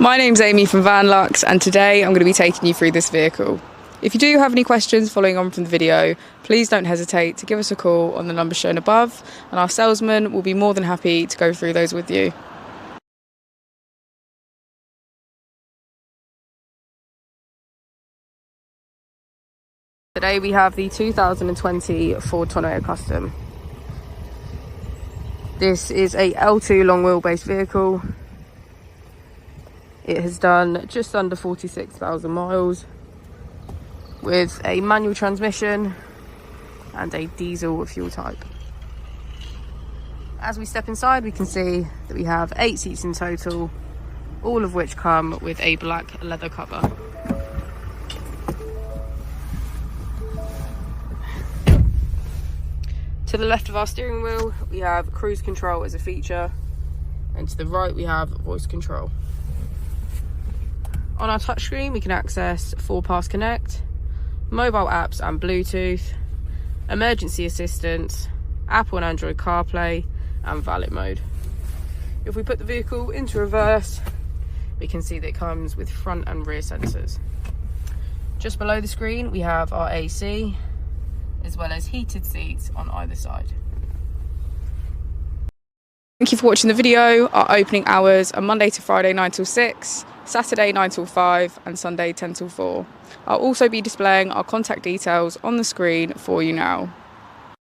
My name's Amy from Vanlux, and today I'm going to be taking you through this vehicle. If you do have any questions following on from the video, please don't hesitate to give us a call on the number shown above, and our salesman will be more than happy to go through those with you. Today we have the 2020 Ford Tourneo Custom. This is a L2 long wheelbase vehicle. It has done just under 46,000 miles with a manual transmission and a diesel fuel type. As we step inside, we can see that we have 8 seats in total, all of which come with a black leather cover. To the left of our steering wheel, we have cruise control as a feature, and to the right we have voice control. On our touchscreen, we can access 4Pass Connect, mobile apps and Bluetooth, emergency assistance, Apple and Android CarPlay, and valet mode. If we put the vehicle into reverse, we can see that it comes with front and rear sensors. Just below the screen, we have our AC, as well as heated seats on either side. Thank you for watching the video. Our opening hours are Monday to Friday 9 till 6, Saturday 9 till 5, and Sunday 10 till 4. I'll also be displaying our contact details on the screen for you now.